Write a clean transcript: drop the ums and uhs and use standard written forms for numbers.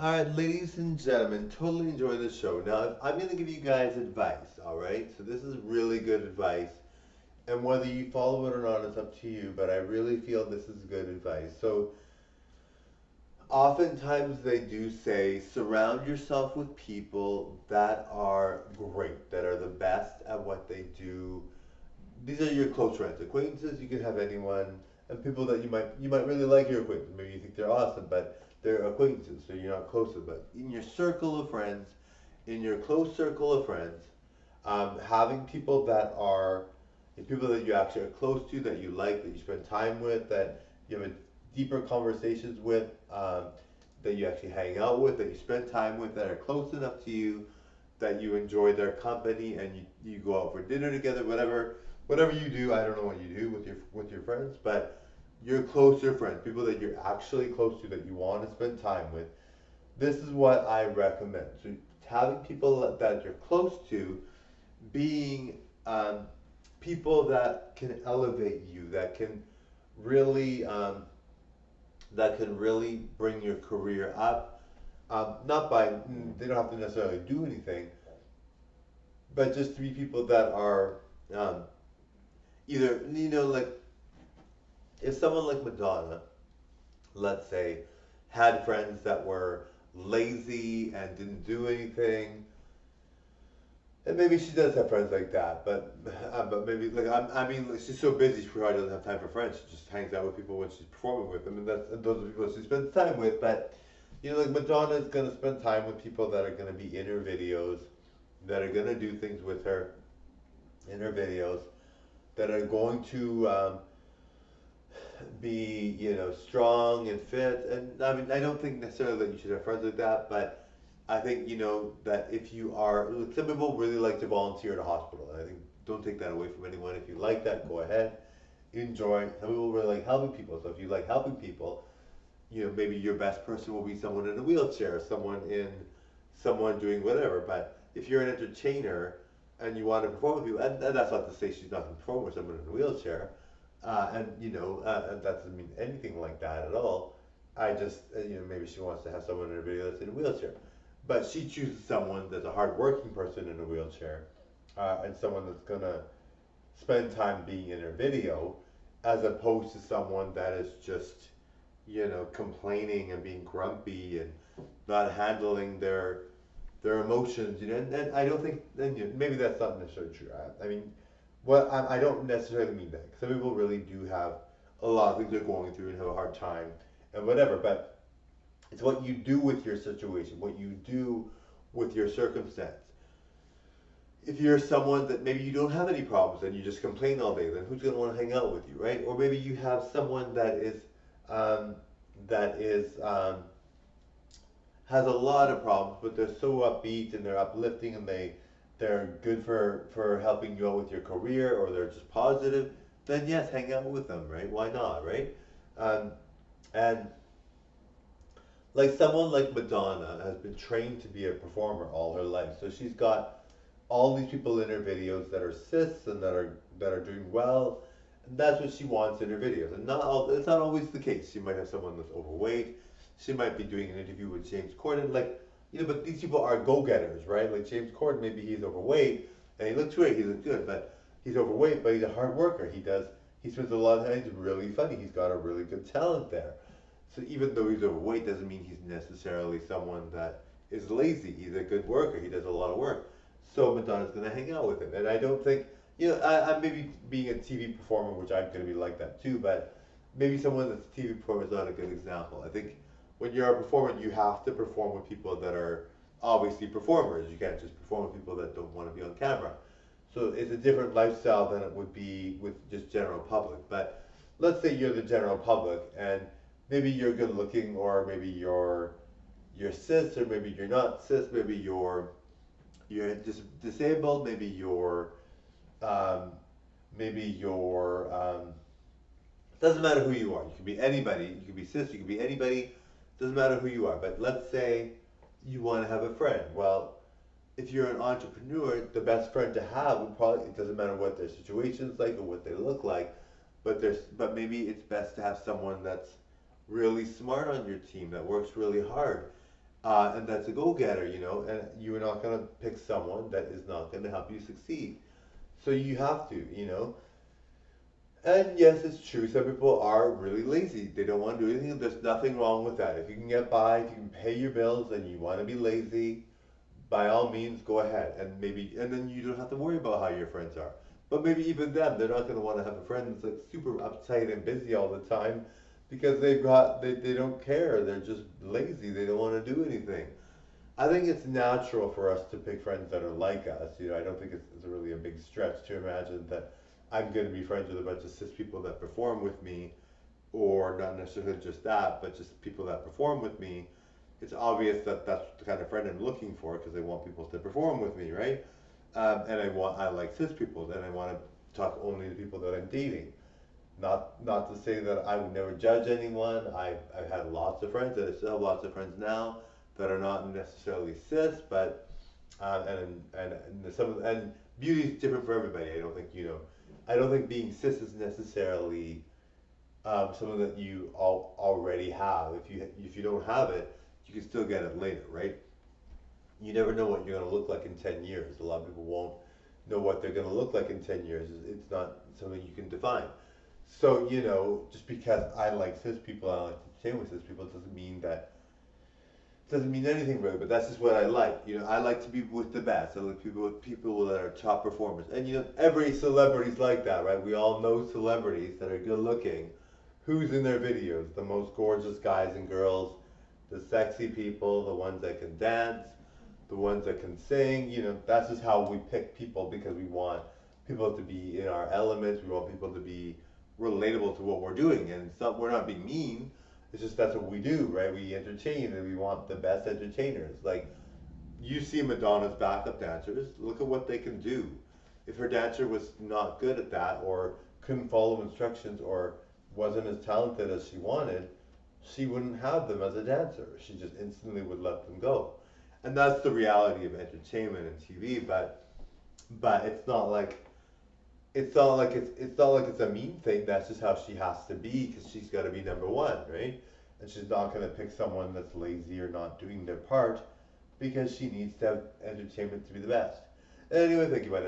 All right, ladies and gentlemen, totally enjoy the show. Now, I'm going to give you guys advice, all right? So, this is really good advice. And whether you follow it or not, it's up to you, but I really feel this is good advice. So, oftentimes they do say surround yourself with people that are great, that are the best at what they do. These are your close friends, acquaintances. You can have anyone, and people that you might really like your acquaintances. Maybe you think they're awesome, but they're acquaintances, so you're not close to them. But in your circle of friends, in your close circle of friends, having people that are the people that you actually are close to, that you like, that you spend time with, that you have a deeper conversations with, that you actually hang out with, that you spend time with, that are close enough to you, that you enjoy their company, and you go out for dinner together, whatever you do. I don't know what you do with your friends, but your closer friends, people that you're actually close to, that you want to spend time with. This is what I recommend. So having people that you're close to, being people that can elevate you, really that can really bring your career up. Not by they don't have to necessarily do anything, but just to be people that are um, either like if someone like Madonna, let's say, had friends that were lazy and didn't do anything. And maybe she does have friends like that, but maybe I mean, like, she's so busy she probably doesn't have time for friends. She just hangs out with people when she's performing with them, and those are people she spends time with. But like Madonna is gonna spend time with people that are gonna be in her videos, that are gonna do things with her in her videos, that are going to be strong and fit. And I mean, I don't think necessarily that you should have friends like that, but I think that if you are, some people really like to volunteer at a hospital, and I think don't take that away from anyone. If you like that, go ahead, enjoy. Some people really like helping people, so if you like helping people, maybe your best person will be someone in a wheelchair, someone doing whatever. But if you're an entertainer and you want to perform with people, and that's not to say she's not going to perform with someone in a wheelchair, and that doesn't mean anything like that at all. I just, maybe she wants to have someone in her video that's in a wheelchair, but she chooses someone that's a hardworking person in a wheelchair, and someone that's gonna spend time being in her video, as opposed to someone that is just, complaining and being grumpy and not handling their emotions. And I don't think, and maybe that's not necessarily true. I mean, I don't necessarily mean that. Some people really do have a lot of things they're going through and have a hard time and whatever. But it's what you do with your situation, what you do with your circumstance. If you're someone that maybe you don't have any problems and you just complain all day, then who's going to want to hang out with you, right? Or maybe you have someone um, that is has a lot of problems, but they're so upbeat and they're uplifting and they're good for helping you out with your career, or they're just positive. Then yes, hang out with them, right? Why not, right? Um, and like someone like Madonna has been trained to be a performer all her life, so she's got all these people in her videos that are cis and that are doing well, and that's what she wants in her videos. And it's not always the case. She might have someone that's overweight. She might be doing an interview with James Corden, like but these people are go-getters, right? Like James Corden, maybe he's overweight and he looks great, he looks good, but he's overweight, but he's a hard worker. He spends a lot of time. He's really funny. He's got a really good talent there. So even though he's overweight, doesn't mean he's necessarily someone that is lazy. He's a good worker. He does a lot of work. So Madonna's going to hang out with him. And I don't think, I maybe being a TV performer, which I'm going to be like that too, but maybe someone that's a TV performer is not a good example. I think when you're a performer, you have to perform with people that are obviously performers. You can't just perform with people that don't want to be on camera. So it's a different lifestyle than it would be with just general public. But let's say you're the general public and maybe you're good looking, or maybe you're cis, or maybe you're not cis, maybe you're disabled, um, maybe you're doesn't matter who you are. You can be anybody. You can be cis. You can be anybody. Doesn't matter who you are. But let's say you want to have a friend. Well, if you're an entrepreneur, the best friend to have would probably, it doesn't matter what their situation's like or what they look like, but maybe it's best to have someone that's really smart on your team, that works really hard, and that's a go-getter, and you're not going to pick someone that is not going to help you succeed. So you have to, And yes, it's true. Some people are really lazy. They don't want to do anything. There's nothing wrong with that. If you can get by, if you can pay your bills, and you want to be lazy, by all means, go ahead. And then you don't have to worry about how your friends are. But maybe even them, they're not going to want to have a friend that's like super uptight and busy all the time because they don't care. They're just lazy. They don't want to do anything. I think it's natural for us to pick friends that are like us. I don't think it's really a big stretch to imagine that I'm going to be friends with a bunch of cis people that perform with me, or not necessarily just that, but just people that perform with me. It's obvious that that's the kind of friend I'm looking for because I want people to perform with me, right? And I like cis people, and I want to talk only to people that I'm dating. Not to say that I would never judge anyone. I've had lots of friends, and I still have lots of friends now that are not necessarily cis, but and beauty is different for everybody. I don't think being cis is necessarily something that you already have. If you don't have it, you can still get it later, right? You never know what you're going to look like in 10 years. A lot of people won't know what they're going to look like in 10 years. It's not something you can define. So, just because I like cis people, I like to stay with cis people, doesn't mean anything really, but that's just what I like. I like to be with the best. I like people that are top performers. And every celebrity's like that, right? We all know celebrities that are good looking. Who's in their videos? The most gorgeous guys and girls, the sexy people, the ones that can dance, the ones that can sing. That's just how we pick people because we want people to be in our elements. We want people to be relatable to what we're doing. And we're not being mean. It's just that's what we do, right? We entertain and we want the best entertainers. Like, you see Madonna's backup dancers, look at what they can do. If her dancer was not good at that, or couldn't follow instructions, or wasn't as talented as she wanted, she wouldn't have them as a dancer. She just instantly would let them go. And that's the reality of entertainment and TV, but it's not like it's a mean thing. That's just how she has to be because she's got to be number one, right? And she's not going to pick someone that's lazy or not doing their part because she needs to have entertainment to be the best. Anyway, thank you, my